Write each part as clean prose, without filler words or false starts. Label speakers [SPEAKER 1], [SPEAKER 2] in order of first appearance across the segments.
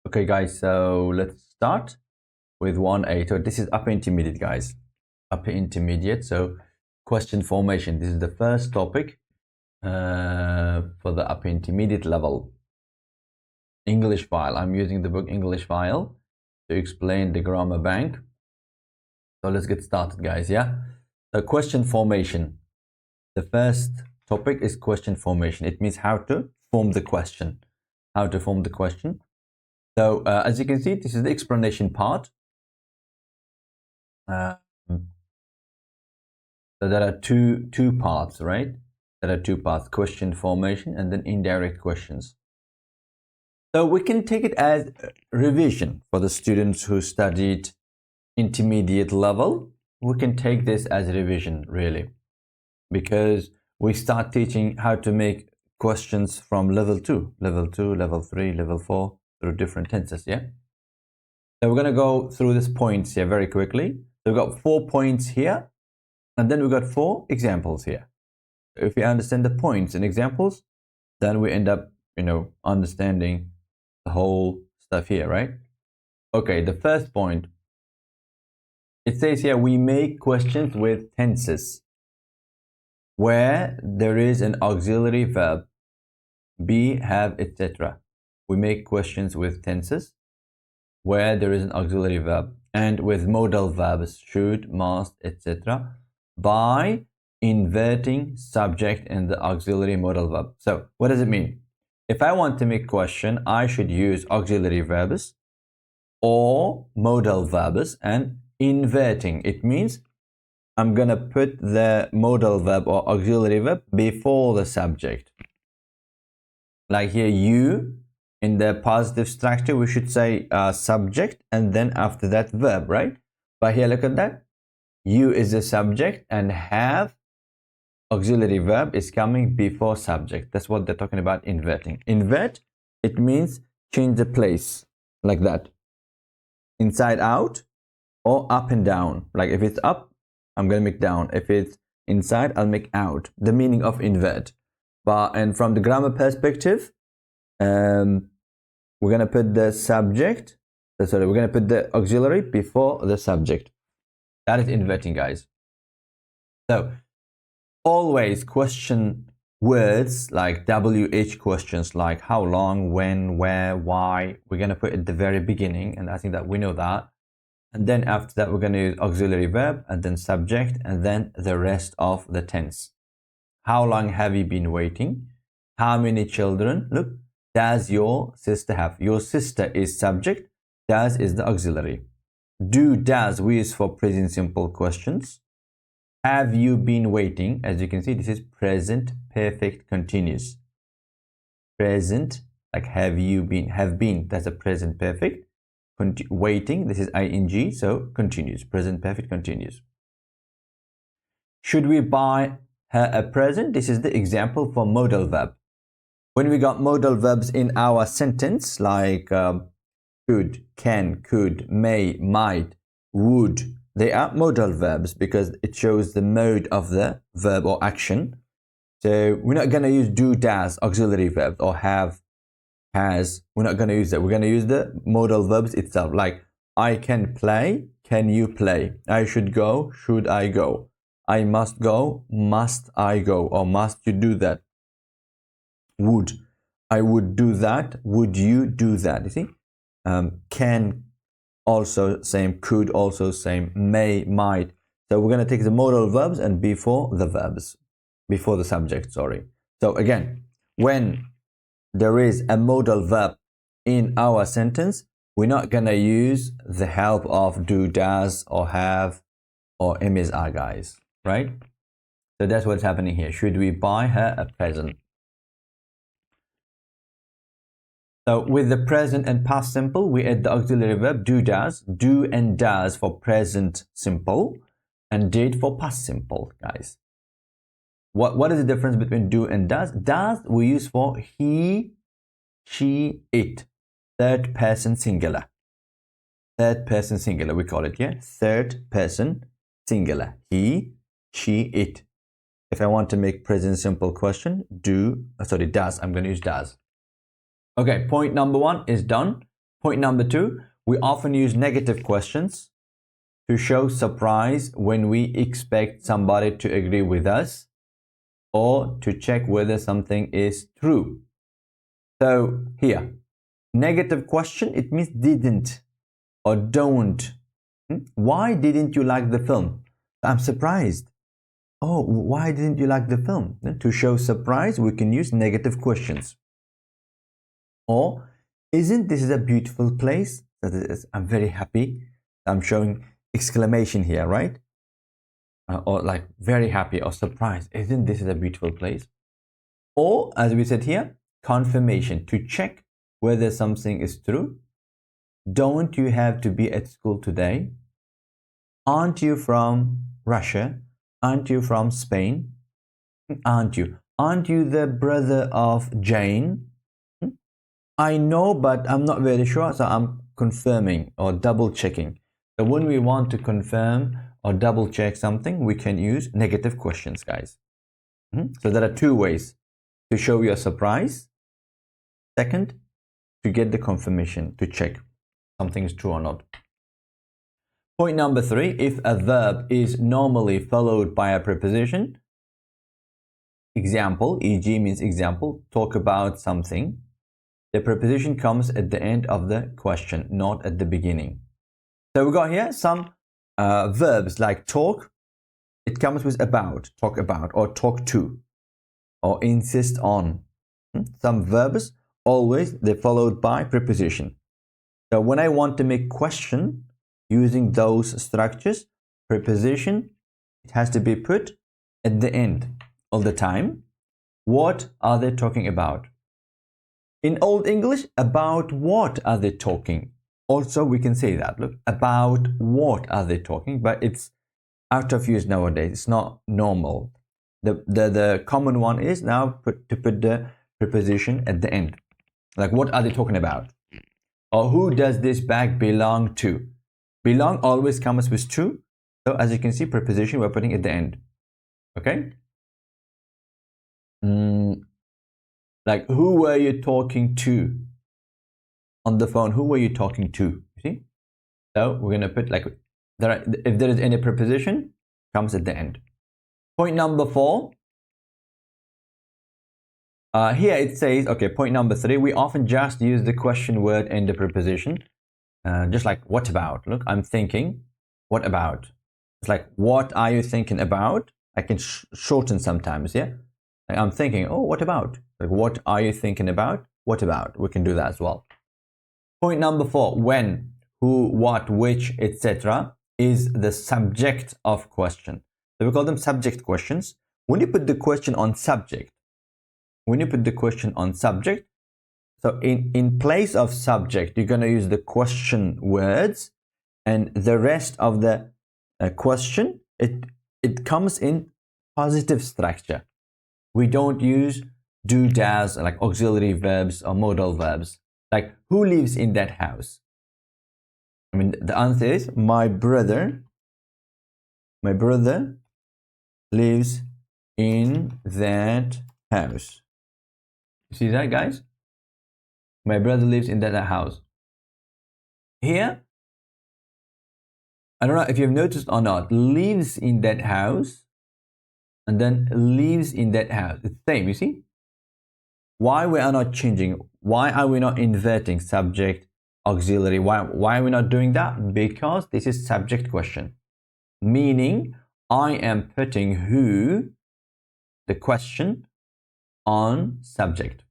[SPEAKER 1] Okay, guys, so let's start with 1A. So this is upper intermediate, guys. Upper intermediate. So question formation. This is the first topic for the upper intermediate level. English file. I'm using the book English file to explain the grammar bank. So let's get started, guys. Yeah. So question formation. The first topic is question formation. It means how to form the question. How to form the question. So as you can see, this is the explanation part. So there are two parts, right? There are two parts: question formation and then indirect questions. So we can take it as revision for the students who studied intermediate level. We can take this as revision, really, because we start teaching how to make questions from level 2, level 3, level 4 through different tenses. Yeah. So we're going to go through these points here very quickly. So we've got 4 points here, and then we've got 4 examples here. If we understand the points and examples, then we end up, understanding the whole stuff here, right? Okay, the first point. It says here, we make questions with tenses where there is an auxiliary verb, be, have, etc. We make questions with tenses where there is an auxiliary verb and with modal verbs, should, must, etc. by inverting subject in the auxiliary modal verb. So what does it mean? If I want to make question, I should use auxiliary verbs or modal verbs and inverting. It means I'm going to put the modal verb or auxiliary verb before the subject. Like here, you, in the positive structure, we should say subject and then after that verb, right? But here, look at that. You is the subject and have auxiliary verb is coming before subject. That's what they're talking about, inverting. Invert, it means change the place, like that. Inside out or up and down. Like if it's up, I'm going to make down. If it's inside, I'll make out. The meaning of invert. And from the grammar perspective, we're going to put the subject, we're going to put the auxiliary before the subject. That is inverting, guys. So always question words like WH questions like how long, when, where, why. We're going to put at the very beginning, and I think that we know that. And then after that, we're going to use auxiliary verb and then subject and then the rest of the tense. How long have you been waiting? How many children? Look, does your sister have? Your sister is subject. Does is the auxiliary. Does we use for present simple questions. Have you been waiting? As you can see, this is present perfect continuous. Present, like have you been, have been, that's a present perfect. Waiting, this is ing, so continuous, present perfect continuous. Should we buy her a present? This is the example for modal verb. When we got modal verbs in our sentence, like should, can, could, may, might, would, they are modal verbs because it shows the mode of the verb or action. So we're not going to use do, does, auxiliary verbs, or have, has. We're not going to use that. We're going to use the modal verbs itself. Like I can play, can you play? I should go, should I go? I must go, must I go? Or must you do that? Would, I would do that. Would you do that? You see? Can also same, could also same, may, might. So we're going to take the modal verbs and before the verbs, before the subject, sorry. So again, when there is a modal verb in our sentence, we're not going to use the help of do, does, or have, or is, are, guys, right? So that's what's happening here. Should we buy her a present? So with the present and past simple, we add the auxiliary verb do, does, do and does for present simple, and did for past simple, guys. What is the difference between do and does? Does we use for he, she, it. Third person singular. Third person singular, we call it, yeah? Third person singular. He, she, it. If I want to make present simple question, does. I'm going to use does. Okay, point number 1 is done. Point number 2, we often use negative questions to show surprise when we expect somebody to agree with us or to check whether something is true. So here, negative question, it means didn't or don't. Why didn't you like the film? I'm surprised. Oh, why didn't you like the film? To show surprise, we can use negative questions. Or, isn't this a beautiful place? I'm very happy. I'm showing exclamation here, right? Or like very happy or surprised. Isn't this a beautiful place? Or, as we said here, confirmation to check whether something is true. Don't you have to be at school today? Aren't you from Russia? Aren't you from Spain? Aren't you? Aren't you the brother of Jane? I know, but I'm not very sure, so I'm confirming or double checking. So when we want to confirm or double check something, we can use negative questions, guys. So there are two ways to show your surprise. Second, to get the confirmation, to check something is true or not. Point number 3, if a verb is normally followed by a preposition, example, e.g. means example, talk about something, the preposition comes at the end of the question, not at the beginning. So we got here some verbs like talk, it comes with about, or talk to, or insist on. Some verbs, always, they're followed by preposition. So when I want to make question, using those structures, preposition, it has to be put at the end all the time. What are they talking about? In Old English, about what are they talking? Also, we can say that, look, about what are they talking, but it's out of use nowadays. It's not normal. The common one is now to put the preposition at the end. Like, what are they talking about? Or who does this bag belong to? Belong always comes with to. So as you can see, preposition we're putting at the end. Okay? Like, who were you talking to? On the phone, who were you talking to? You see? So we're going to put like, if there is any preposition, comes at the end. Point number 4. Here it says, okay, point number 3, we often just use the question word and the preposition. Just like, what about? Look, I'm thinking, what about? It's like, what are you thinking about? I can shorten sometimes, yeah? Like, I'm thinking, oh, what about? Like, what are you thinking about? What about? We can do that as well. Point number 4, when, who, what, which, etc. is the subject of question. So we call them subject questions. When you put the question on subject, so in place of subject, you're going to use the question words, and the rest of the question, it comes in positive structure. We don't use do, does, like auxiliary verbs or modal verbs. Like, who lives in that house? I mean, the answer is my brother lives in that house. You see that, guys? My brother lives in that house. Here, I don't know if you've noticed or not, lives in that house and then lives in that house. It's the same, you see? Why we are not changing? Why are we not inverting subject, auxiliary? Why are we not doing that? Because this is subject question. Meaning, I am putting who, the question, on subject.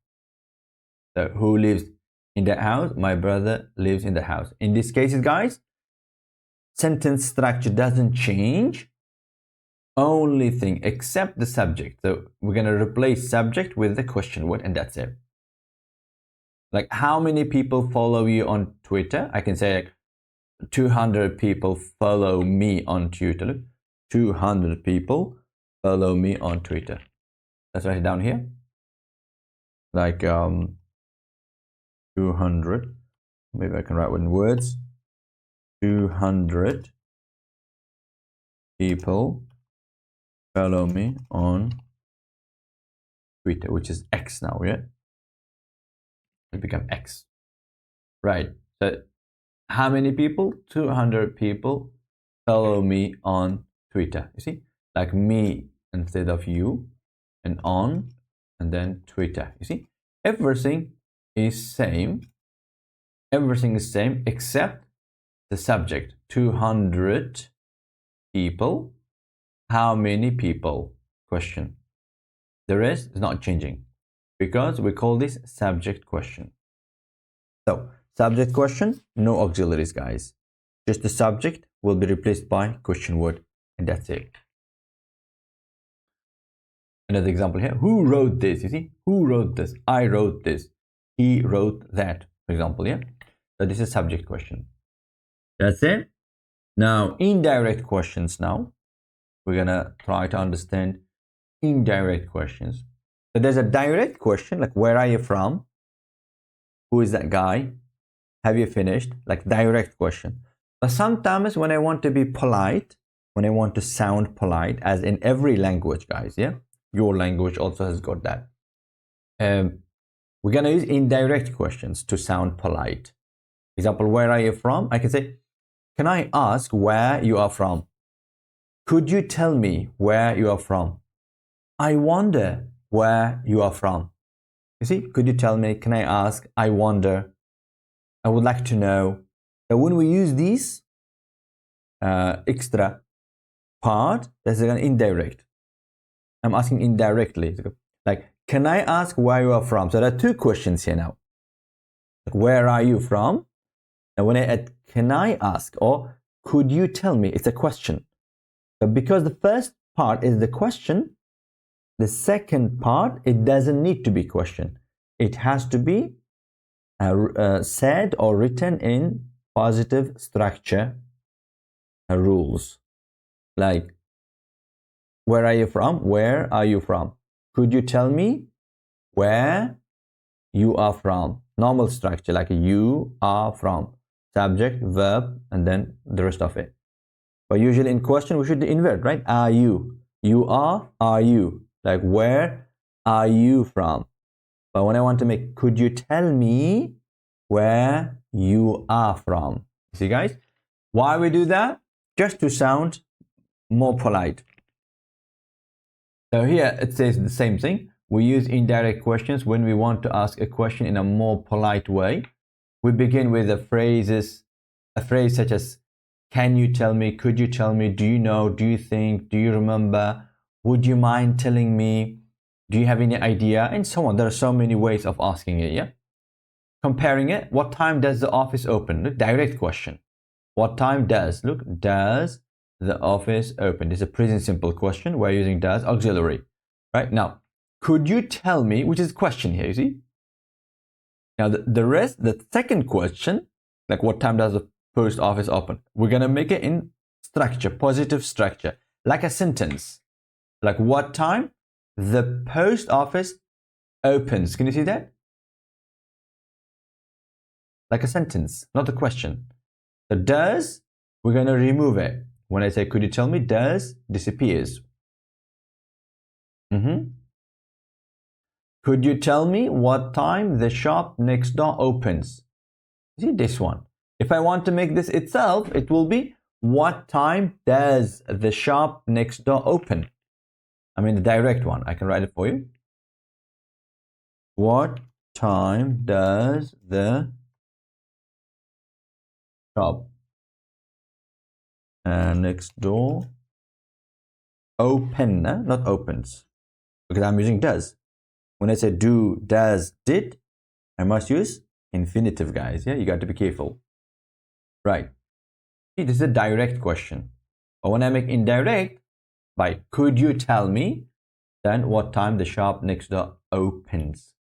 [SPEAKER 1] So, who lives in that house? My brother lives in the house. In these cases, guys, sentence structure doesn't change. Only thing except the subject. So we're going to replace subject with the question word, and that's it. Like, how many people follow you on Twitter? I can say like 200 people follow me on Twitter. Look, 200 people follow me on Twitter. Let's write it down here. Like 200. Maybe I can write in words. 200 people follow me on Twitter, which is X now, yeah? It become X. Right. So how many people? 200 people follow me on Twitter. You see, like me instead of you, and on, and then Twitter. You see, everything is same. Everything is same except the subject. 200 people. How many people? Question. The rest is not changing because we call this subject question. So, subject question, no auxiliaries, guys. Just the subject will be replaced by question word, and that's it. Another example here. Who wrote this? You see, who wrote this? I wrote this. He wrote that, for example, yeah? So this is subject question. That's it. Now, indirect questions now. We're gonna try to understand indirect questions. So there's a direct question, like where are you from? Who is that guy? Have you finished? Like direct question. But sometimes when I want to be polite, when I want to sound polite, as in every language, guys, yeah? Your language also has got that. We're gonna use indirect questions to sound polite. Example, where are you from? I can say, can I ask where you are from? Could you tell me where you are from? I wonder where you are from. You see, could you tell me? Can I ask? I wonder. I would like to know. So when we use these extra part, that's an indirect. I'm asking indirectly. Like, can I ask where you are from? So there are two questions here now. Like, where are you from? And when I add, can I ask or could you tell me? It's a question. So because the first part is the question, the second part, it doesn't need to be question. It has to be said or written in positive structure rules. Like, where are you from? Where are you from? Could you tell me where you are from? Normal structure, like you are from. Subject, verb, and then the rest of it. But usually in question, we should invert, right? Are you? You are you? Like, where are you from? But when I want to make, could you tell me where you are from? See, guys? Why we do that? Just to sound more polite. So here it says the same thing. We use indirect questions when we want to ask a question in a more polite way. We begin with a phrase such as, can you tell me, could you tell me, do you know, do you think, do you remember, would you mind telling me, do you have any idea, and so on. There are so many ways of asking it, yeah? Comparing it, what time does the office open? Look, direct question. What time does, look, does the office open? It's a present simple question. We're using does auxiliary, right? Now, could you tell me, which is question here, you see? Now, the rest, the second question, like what time does the post office open? We're going to make it in structure, positive structure, like a sentence. Like what time the post office opens. Can you see that? Like a sentence, not a question. So does, we're going to remove it. When I say, could you tell me, does disappears. Could you tell me what time the shop next door opens? See this one. If I want to make this itself, it will be, what time does the shop next door open? I mean the direct one. I can write it for you. What time does the shop next door open? Not opens, because I'm using does. When I say do, does, did, I must use infinitive, guys. Yeah, you got to be careful. Right. See, this is a direct question. But when I make indirect, by could you tell me, then what time the shop next door opens?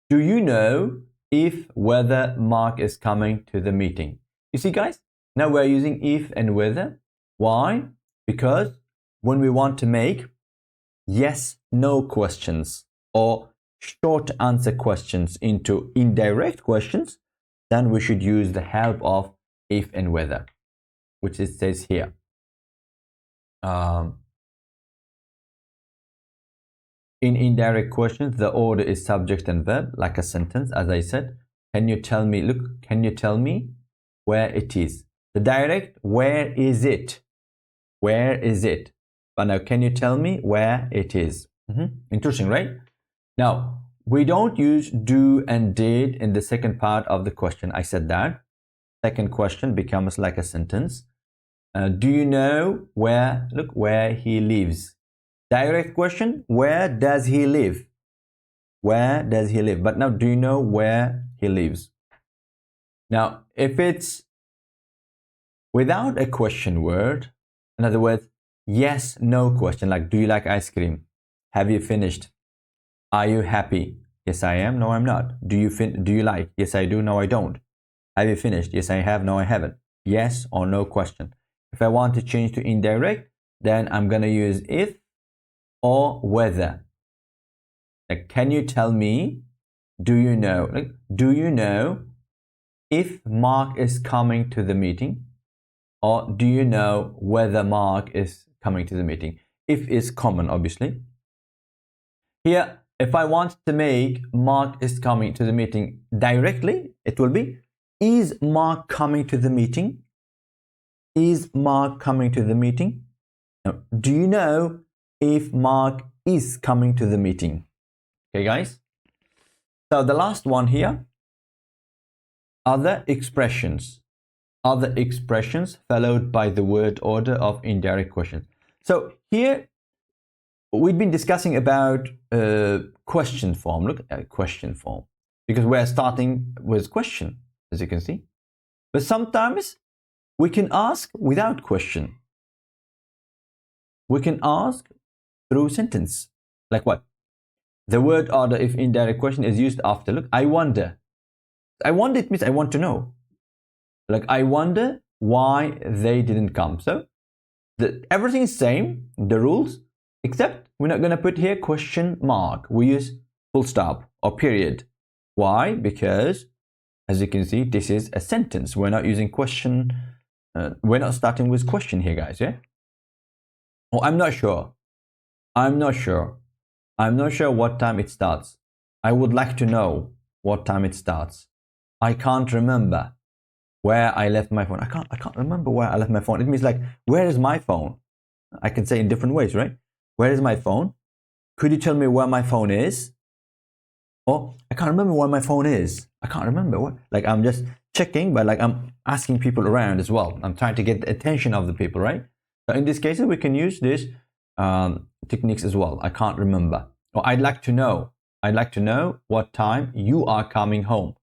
[SPEAKER 1] Do you know if whether Mark is coming to the meeting? You see, guys, now we're using if and whether. Why? Because when we want to make yes, no questions or short answer questions into indirect questions, then we should use the help of if and whether, which it says here. In indirect questions, the order is subject and verb, like a sentence, as I said. Can you tell me? Look, can you tell me where it is? The direct, where is it? Where is it? But now, can you tell me where it is? Interesting, right? Now, we don't use do and did in the second part of the question. I said that. Second question becomes like a sentence. Do you know where, look, where he lives? Direct question, where does he live? Where does he live? But now, do you know where he lives? Now, if it's without a question word, in other words, yes, no question, like do you like ice cream? Have you finished? Are you happy? Yes, I am. No, I'm not. Do you like? Yes, I do. No, I don't. Have you finished? Yes, I have. No, I haven't. Yes or no question. If I want to change to indirect, then I'm going to use if or whether. Like, can you tell me? Do you know? Like, do you know if Mark is coming to the meeting? Or do you know whether Mark is coming to the meeting? If is common, obviously. Here, if I want to make Mark is coming to the meeting directly, it will be, is Mark coming to the meeting? Is Mark coming to the meeting? Now, do you know if Mark is coming to the meeting? Okay, guys. So the last one here, other expressions. Other expressions followed by the word order of indirect questions. So here we've been discussing about question form. Look at question form because we're starting with question, as you can see. But sometimes we can ask without question. We can ask through sentence. Like what? The word order if indirect question is used after. Look, I wonder. I wonder, it means I want to know. Like, I wonder why they didn't come. So everything is same, the rules, except we're not going to put here question mark. We use full stop or period. Why? Because, as you can see, this is a sentence. We're not using question. We're not starting with question here, guys. Yeah. Oh, I'm not sure. I'm not sure. I'm not sure what time it starts. I would like to know what time it starts. I can't remember where I left my phone. I can't remember where I left my phone. It means like, where is my phone? I can say in different ways, right? Where is my phone? Could you tell me where my phone is? Or I can't remember where my phone is. I can't remember what. Like, I'm just checking, but like I'm asking people around as well. I'm trying to get the attention of the people, right? So in this case, we can use this techniques as well. I can't remember. Or I'd like to know. I'd like to know what time you are coming home.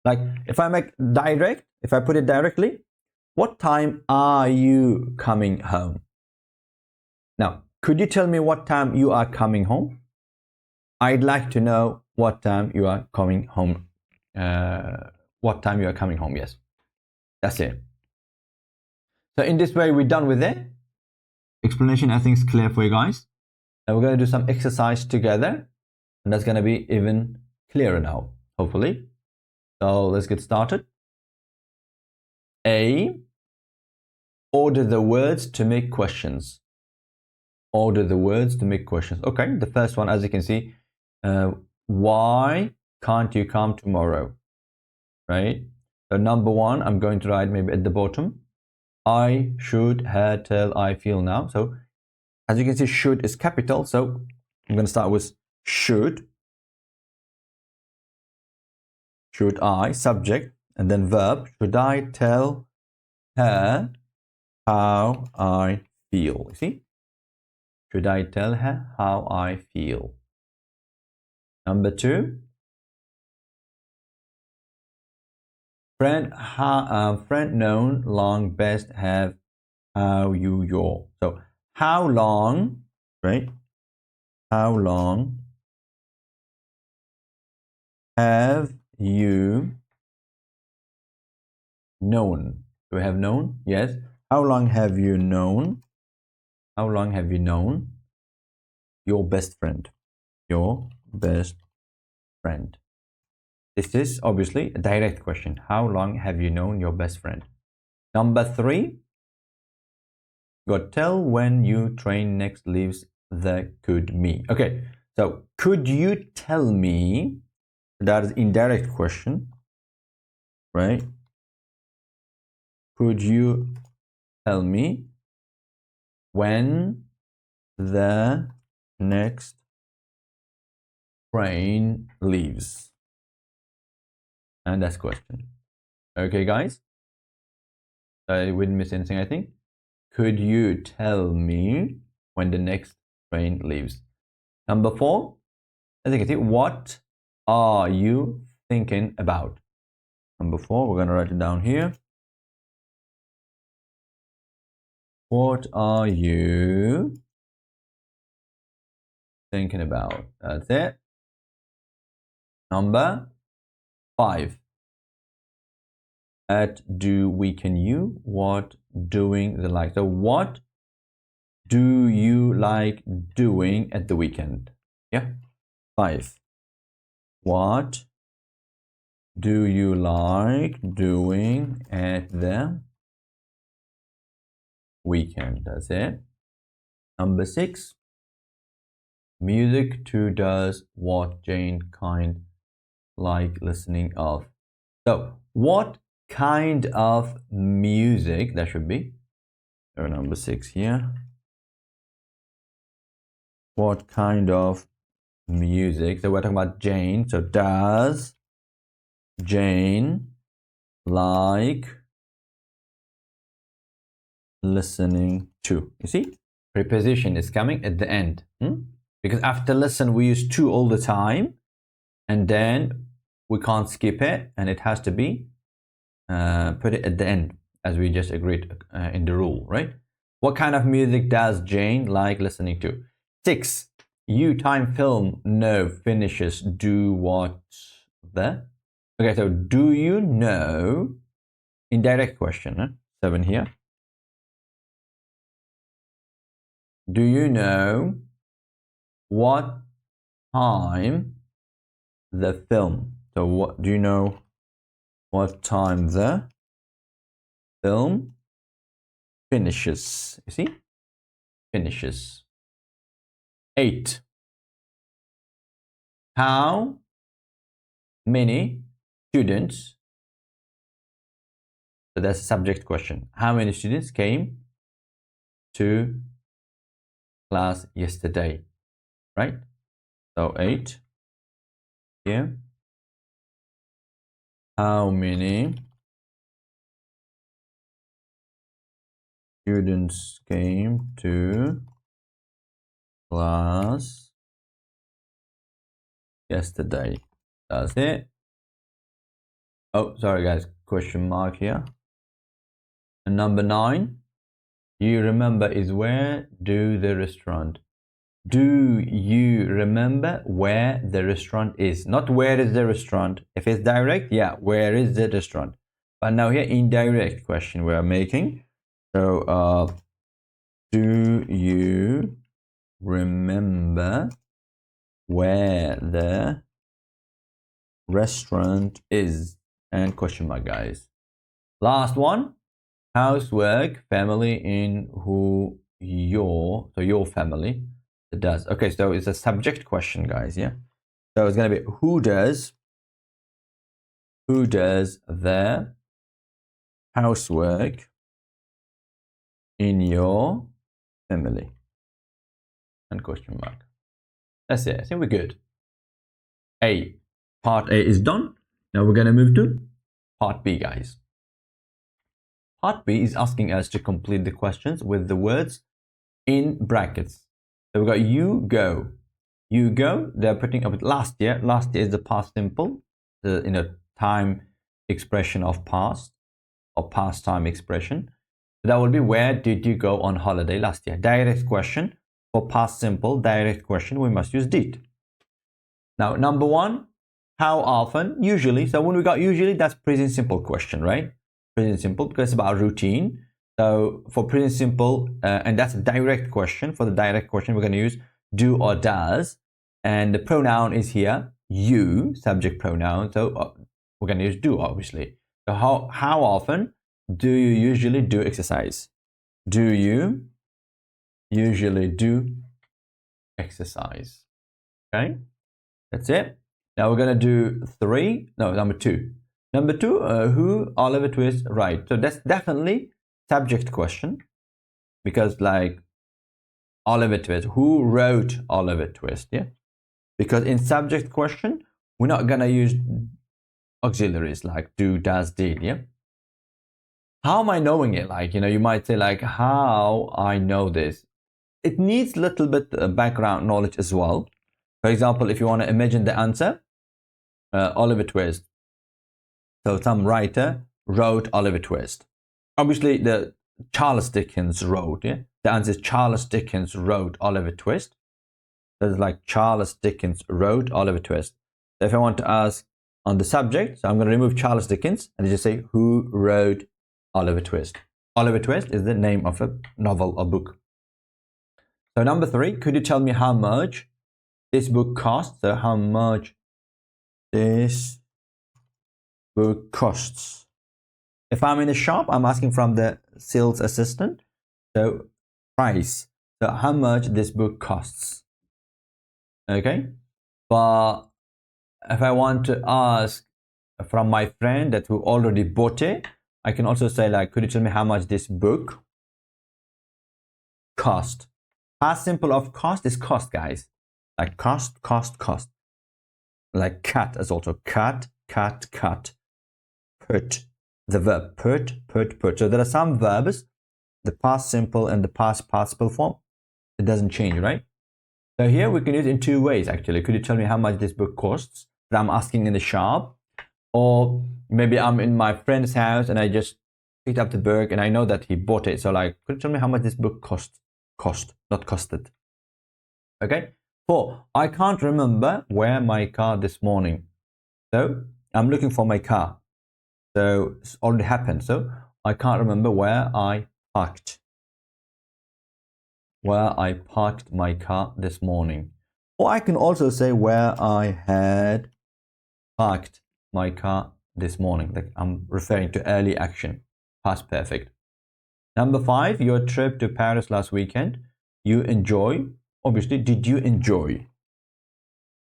[SPEAKER 1] Like if I make direct, if I put it directly, what time are you coming home? Now, could you tell me what time you are coming home? I'd like to know what time you are coming home. What time you are coming home, yes. That's it. So in this way, we're done with it. Explanation, I think, is clear for you guys. Now we're going to do some exercise together. And that's going to be even clearer now, hopefully. So let's get started. A, order the words to make questions. Order the words to make questions. Okay, the first one, as you can see, why can't you come tomorrow? Right? So number one, I'm going to write maybe at the bottom. I should, had, tell, I feel now. So as you can see, should is capital. So I'm going to start with should. Should I, subject, and then verb. Should I tell her how I feel? You see? Should I tell her how I feel? Number two. Friend known long best have how you your. So how long, right? How long have you known? Do we have known? Yes. How long have you known? How long have you known your best friend? Your best friend. This is obviously a direct question. How long have you known your best friend? Number three. Got tell when you train next leaves the could me. Okay. So could you tell me? That is indirect question. right? Could you tell me when the next train leaves? And that's question. Okay, guys? I wouldn't miss anything, I think. Could you tell me when the next train leaves? Number 4, as you can see, what are you thinking about? Number 4, we're going to write it down here. What are you thinking about? That's it. Number 5. Do weaken you? What doing the like? So what do you like doing at the weekend? Yeah. 5. What do you like doing at the weekend? That's it. Number 6. Music to does what Jane kind like listening of. So what kind of music that should be? So number 6 here. What kind of music? So we're talking about Jane. So does Jane like listening to? You see, preposition is coming at the end. Because after listen, we use to all the time. And then we can't skip it. And it has to be put it at the end, as we just agreed in the rule, right? What kind of music does Jane like listening to? 6. You time film no finishes do what the? Okay, so do you know? Indirect question. 7 here. Do you know what time the film? So what do you know? What time the film finishes? You see, finishes. 8. How many students? So that's a subject question. How many students came to class yesterday? Right? So 8 here. How many students came to class yesterday? That's it. Oh, sorry guys, question mark here. And number 9, you remember is where do the restaurant? Do you remember where the restaurant is? Not where is the restaurant. If it's direct, yeah, where is the restaurant? But now here, indirect question we are making. So, do you remember where the restaurant is? And question mark, guys. Last one, housework, family in who your family does. Okay, so it's a subject question, guys. Yeah. So it's gonna be who does the housework in your family? And question mark. That's it. I think we're good. Part A is done. Now we're gonna move to part B, guys. Part B is asking us to complete the questions with the words in brackets. So we've got you go. You go, they're putting up last year. Last year is the past simple, the time expression of past or past time expression. So that will be where did you go on holiday last year? Direct question. For past simple, direct question, we must use did. Now, number 1, how often? Usually. So when we got usually, that's present simple question, right? Present simple because it's about routine. So for present simple, and that's a direct question. For the direct question, we're going to use do or does. And the pronoun is here, you, subject pronoun. So we're going to use do, obviously. So how often do you usually do exercise? Do you usually do exercise? Okay, that's it. Now we're going to do number 2. Number two, who Oliver Twist write? So that's definitely subject question, because like Oliver Twist, who wrote Oliver Twist? Yeah, because in subject question we're not gonna use auxiliaries like do, does, did. Yeah. How am I knowing it? Like, you might say like, how I know this. It needs a little bit background knowledge as well. For example, if you want to imagine the answer, Oliver Twist. So some writer wrote Oliver Twist. Obviously, the Charles Dickens wrote. Yeah, the answer is Charles Dickens wrote Oliver Twist. That's like Charles Dickens wrote Oliver Twist. So if I want to ask on the subject, so I'm going to remove Charles Dickens and just say who wrote Oliver Twist. Oliver Twist is the name of a novel or book. So number three, could you tell me how much this book costs? So how much this book costs? If I'm in a shop, I'm asking from the sales assistant. So price. So how much this book costs? Okay. But if I want to ask from my friend that who already bought it, I can also say like, could you tell me how much this book cost? Past simple of cost is cost, guys. Like cost. Like cut is also cut. Put. The verb put. So there are some verbs, the past simple and the past participle form, it doesn't change, right? So here we can use it in two ways actually. Could you tell me how much this book costs? That I'm asking in the shop, or maybe I'm in my friend's house and I just picked up the book and I know that he bought it. So like, could you tell me how much this book cost? Cost, not costed. Okay. 4. I can't remember where my car this morning. So I'm looking for my car. So it's already happened. So I can't remember where I parked. Where I parked my car this morning. Or I can also say where I had parked my car this morning. Like I'm referring to early action. Past perfect. Number 5, your trip to Paris last weekend. You enjoy. Obviously, did you enjoy?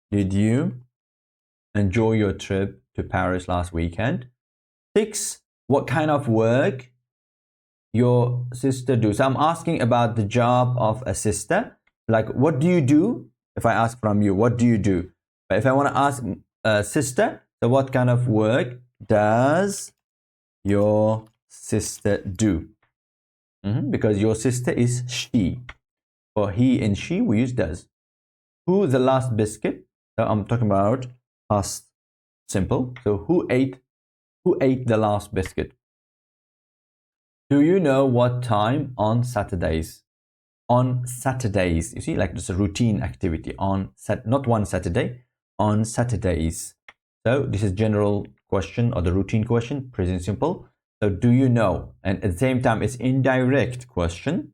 [SPEAKER 1] Did you enjoy your trip to Paris last weekend? 6, what kind of work your sister do? So I'm asking about the job of a sister. Like, what do you do? If I ask from you, what do you do? But if I want to ask a sister, so what kind of work does your sister do? Because your sister is she. For he and she, we use does. Who the last biscuit? So I'm talking about past simple. So who ate the last biscuit? Do you know what time on Saturdays? On Saturdays, you see, like just a routine activity on not one Saturday, on Saturdays. So this is general question or the routine question, present simple. So do you know? And at the same time, it's indirect question.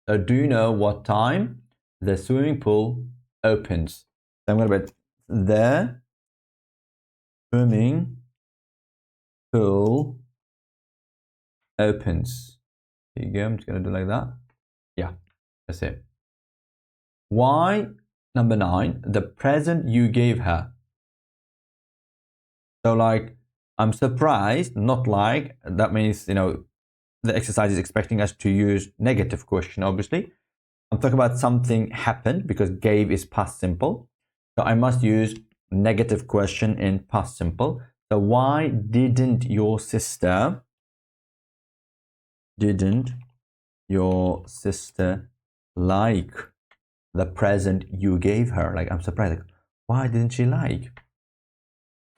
[SPEAKER 1] So do you know what time the swimming pool opens? So I'm going to put the swimming pool opens. There you go. I'm just going to do like that. Yeah, that's it. Why? Number 9, the present you gave her. So like, I'm surprised, not like, that means, the exercise is expecting us to use negative question, obviously. I'm talking about something happened because gave is past simple. So I must use negative question in past simple. So why didn't your sister like the present you gave her? Like, I'm surprised. Like, why didn't she like?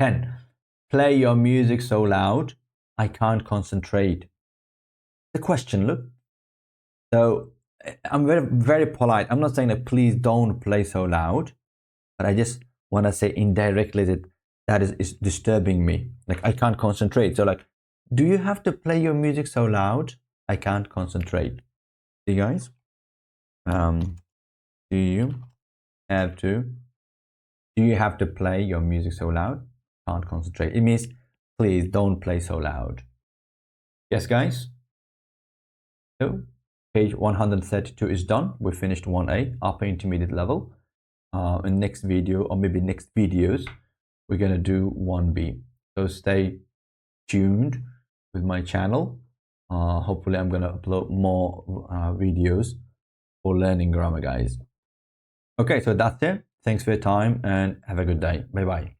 [SPEAKER 1] 10. Play your music so loud, I can't concentrate. The question, look. So I'm very, very polite. I'm not saying that please don't play so loud, but I just want to say indirectly that is disturbing me. Like I can't concentrate. So like, do you have to play your music so loud? I can't concentrate. See guys? Do you have to play your music so loud? Can't concentrate. It means please don't play so loud. Yes, guys? So page 132 is done. We finished 1A, upper intermediate level. In next video, or maybe next videos, we're going to do 1B. So stay tuned with my channel. Hopefully, I'm going to upload more videos for learning grammar, guys. Okay, so that's it. Thanks for your time and have a good day. Bye bye.